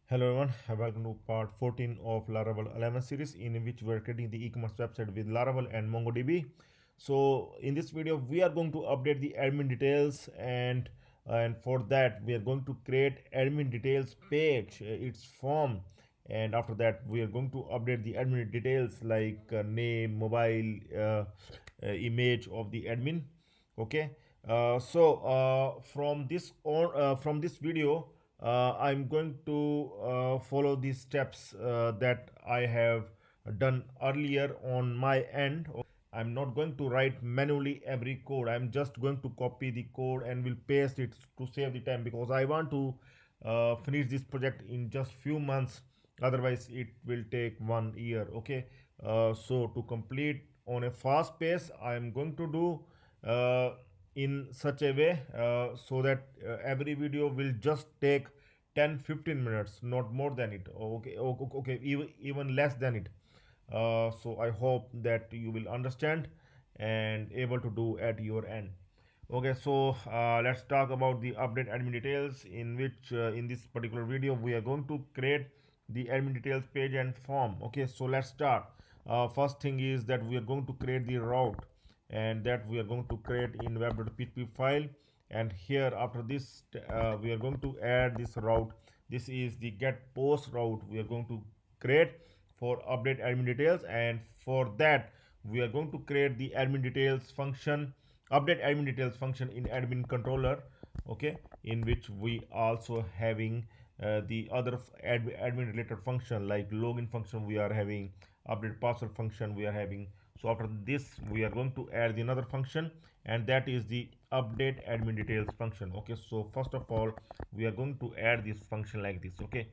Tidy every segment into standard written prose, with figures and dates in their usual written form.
Hello everyone, welcome to part 14 of Laravel 11 series in which we are creating the e-commerce website with Laravel and MongoDB. So in this video we are going to update the admin details and for that we are going to create admin details page, its form, and after that we are going to update the admin details like name, mobile, image of the admin. Okay, from this video I'm going to follow these steps that I have done earlier on my end. I'm not going to write manually every code. I'm just going to copy the code and will paste it to save the time because I want to finish this project in just few months. Otherwise, it will take 1 year. Okay, so to complete on a fast pace, I'm going to do in such a way so that every video will just take 10-15 minutes, not more than it. Okay, even less than it. So I hope that you will understand and able to do at your end. Okay, so let's talk about the update admin details, in which in this particular video we are going to create the admin details page and form. Okay, so let's start. First thing is that we are going to create the route, and that we are going to create in web.php file. And here after this we are going to add this route. This is the get post route we are going to create for update admin details, and for that we are going to create the admin details function, update admin details function in AdminController. Okay, in which we also having the other admin related function like login function we are having, update password function we are having. So after this we are going to add the another function, and that is the update admin details function. Okay, so first of all we are going to add this function like this. Okay,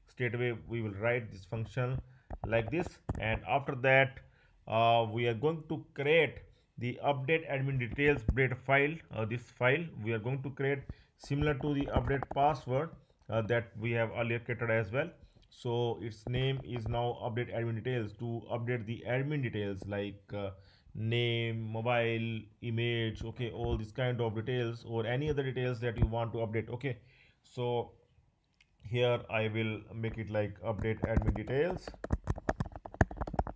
straight away we will write this function like this, and after that we are going to create the update admin details update file. This file we are going to create similar to the update password that we have earlier created as well. So its name is now update admin details, to update the admin details like name, mobile, image. Okay, all these kind of details or any other details that you want to update. Okay, so here I will make it like update admin details,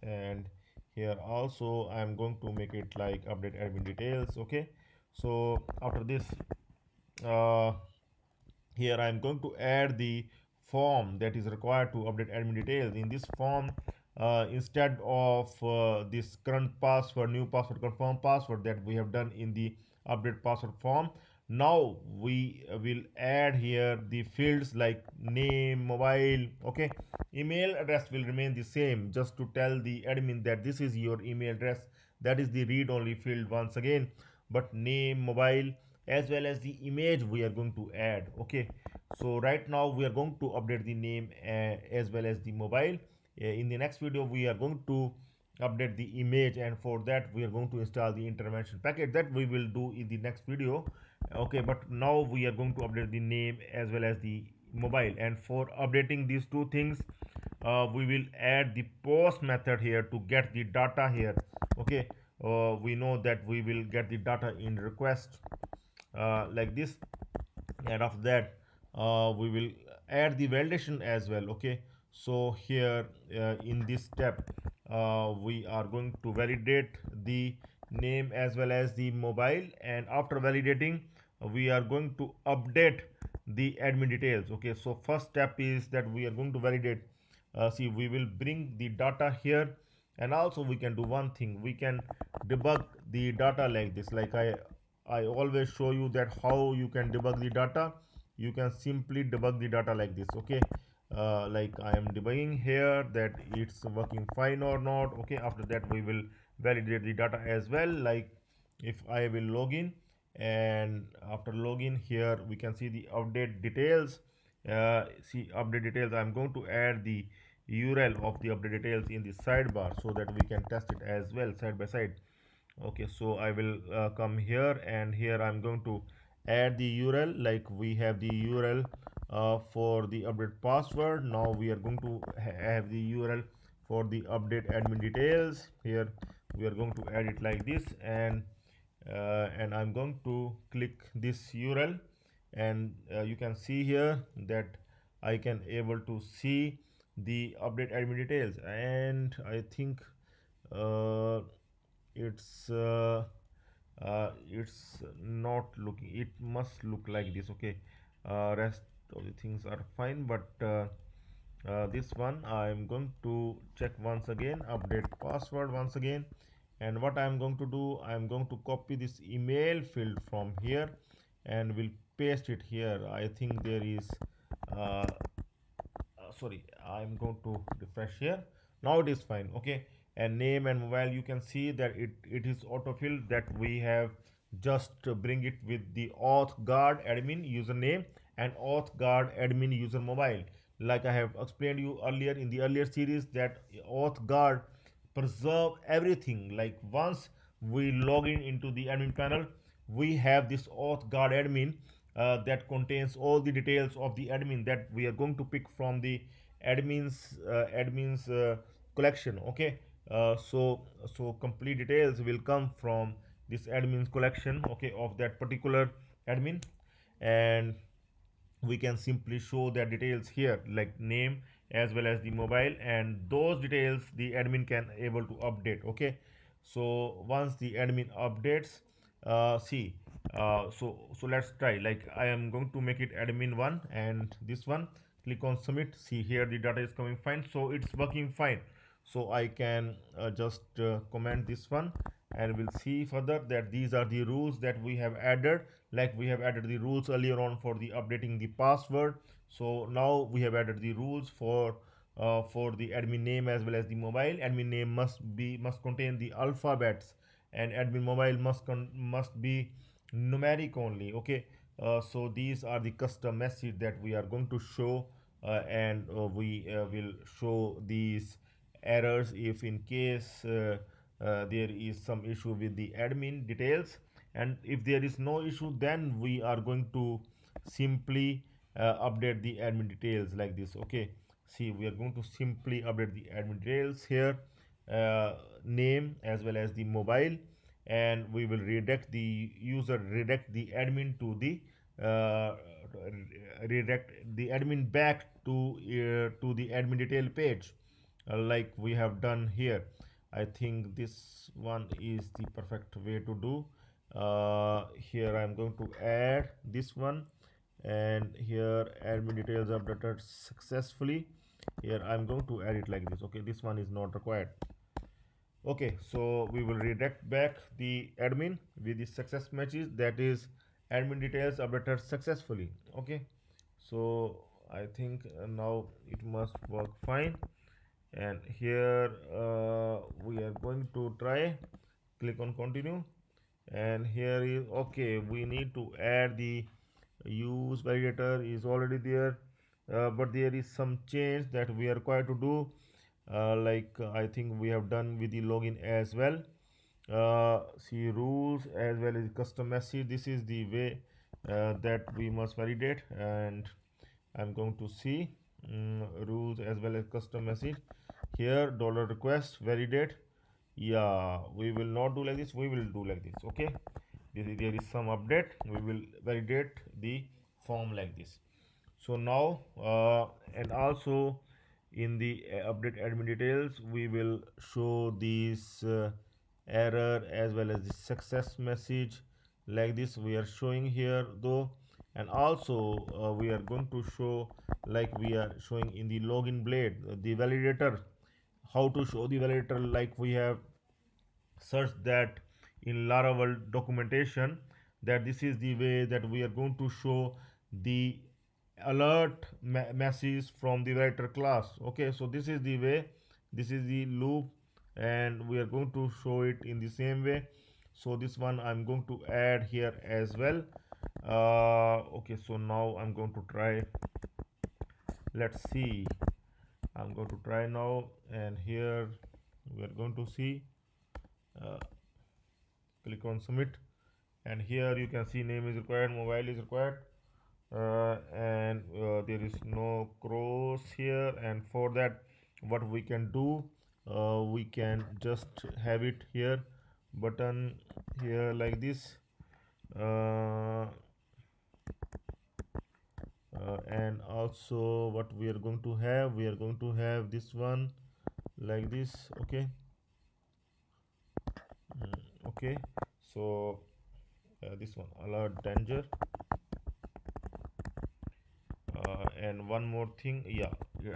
and here also I am going to make it like update admin details. Okay, so after this uh, here I am going to add the form that is required to update admin details. In this form, instead of this current password, new password, confirm password that we have done in the update password form, now we will add here the fields like name, mobile. Okay, email address will remain the same, just to tell the admin that this is your email address. That is the read only field once again. But name, mobile, as well as the image we are going to add. Okay, so right now we are going to update the name as well as the mobile. In the next video we are going to update the image, and for that we are going to install the intervention package that we will do in the next video. Okay, but now we are going to update the name as well as the mobile, and for updating these two things we will add the post method here to get the data here. Okay, we know that we will get the data in request like this, and after that we will add the validation as well. Okay, so here in this step we are going to validate the name as well as the mobile, and after validating we are going to update the admin details. Okay, so first step is that we are going to validate. See, we will bring the data here, and also we can do one thing, we can debug the data like this. Like I always show you that how you can debug the data. You can simply debug the data like this. Okay, like I am debugging here that it's working fine or not. Okay, after that we will validate the data as well. Like if I will log in, and after login here we can see the update details. See, update details, I'm going to add the URL of the update details in the sidebar so that we can test it as well side by side. Okay, so I will come here, and here I'm going to add the URL. Like we have the URL for the update password. Now we are going to have the URL for the update admin details. Here we are going to add it like this, and I'm going to click this URL, and you can see here that I can able to see the update admin details, and I think uh, it's uh, it's not looking, it must look like this. Okay, rest of the things are fine, but this one I'm going to check once again, update password once again. And what I'm going to do, I'm going to copy this email field from here and will paste it here. I think there is uh, sorry, I'm going to refresh here. Now it is fine. Okay, and name and mobile, you can see that it is autofilled, that we have just bring it with the auth guard admin username and auth guard admin user mobile. Like I have explained you earlier in the earlier series, that auth guard preserve everything. Like once we log in into the admin panel, we have this auth guard admin that contains all the details of the admin that we are going to pick from the admins collection. Okay, so complete details will come from this admins collection, okay, of that particular admin. And we can simply show their details here, like name as well as the mobile, and those details the admin can able to update. Okay, so once the admin updates, see, so let's try. Like I am going to make it admin 1 and this one, click on submit. See here the data is coming fine, so it's working fine. So I can just comment this one, and we'll see further that these are the rules that we have added. Like we have added the rules earlier on for the updating the password, so now we have added the rules for the admin name as well as the mobile. Admin name must contain the alphabets, and admin mobile must be numeric only. Okay, so these are the custom message that we are going to show, and we will show these errors if in case there is some issue with the admin details. And if there is no issue, then we are going to simply update the admin details like this. Okay, see, we are going to simply update the admin details here, name as well as the mobile, and we will redirect the user, redirect the admin to the uh, redirect the admin back to the admin detail page, like we have done here. I think this one is the perfect way to do. Here I'm going to add this one, and here admin details updated successfully. Here I'm going to add it like this. Okay, this one is not required. Okay, so we will redirect back the admin with the success matches, that is admin details updated successfully. Okay, so I think now it must work fine. And here we are going to try, click on continue, and here is okay. We need to add the use validator is already there, but there is some change that we are required to do. I think we have done with the login as well. See, rules as well as custom message, this is the way that we must validate. And I'm going to see rules as well as custom message here, dollar request validate. Yeah, we will not do like this, we will do like this. Okay, there is some update, we will validate the form like this. So now and also in the update admin details, we will show these error as well as the success message like this we are showing here though. And also we are going to show, like we are showing in the login blade, the validator, how to show the validator. Like we have search that in Laravel documentation, that this is the way that we are going to show the alert message from the writer class. Okay, so this is the way, this is the loop, and we are going to show it in the same way. So this one I'm going to add here as well. Okay, so now I'm going to try, let's see, I'm going to try now. And here we are going to see, uh, click on submit, and here you can see name is required, mobile is required, and there is no cross here. And for that, what we can do, we can just have it here, button here like this. uh, And also what we are going to have, we are going to have this one like this. Okay. Okay, so this one alert danger. And one more thing, yeah,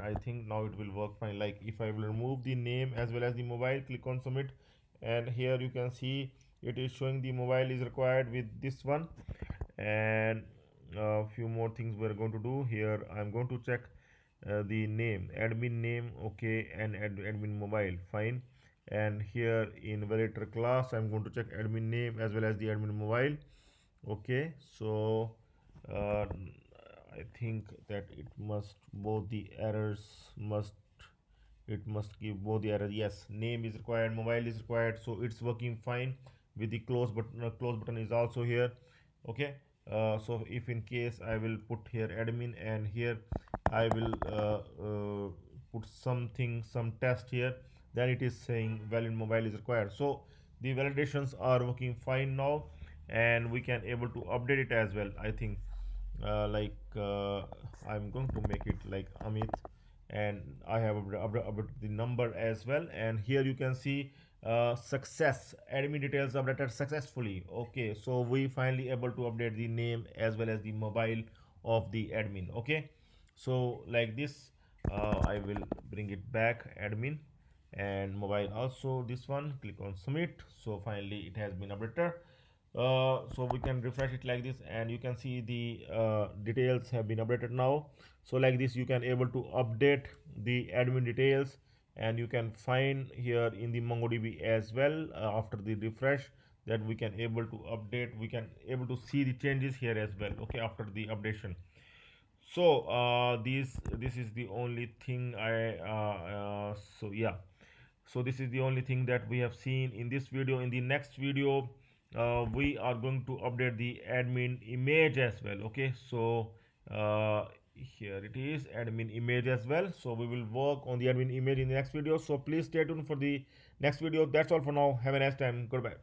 I think now it will work fine. Like if I will remove the name as well as the mobile, click on submit, and here you can see it is showing the mobile is required with this one. And a few more things we're going to do here. I'm going to check the name, admin name, okay, and admin mobile, fine. And here in validator class, I'm going to check admin name as well as the admin mobile. Okay, so uh, I think that it must both the errors must, it must give both the errors. Yes, name is required, mobile is required, so it's working fine with the close button is also here. Okay, so if in case I will put here admin, and here I will put something, some test here, then it is saying valid mobile is required. So the validations are working fine now, and we can able to update it as well. I think I'm going to make it like Amit, and I have updated the number as well. And here you can see success, admin details updated successfully. Okay, so we finally able to update the name as well as the mobile of the admin. Okay, so like this, I will bring it back, admin and mobile also, this one, click on submit. So finally it has been updated. So we can refresh it like this, and you can see the details have been updated now. So like this you can able to update the admin details, and you can find here in the MongoDB as well. After the refresh, that we can able to update, we can able to see the changes here as well. Okay, after the updation. So this is the only thing so yeah, so this is the only thing that we have seen in this video. In the next video, we are going to update the admin image as well. Okay, so here it is, admin image as well. So we will work on the admin image in the next video, so please stay tuned for the next video. That's all for now. Have a nice time. Goodbye.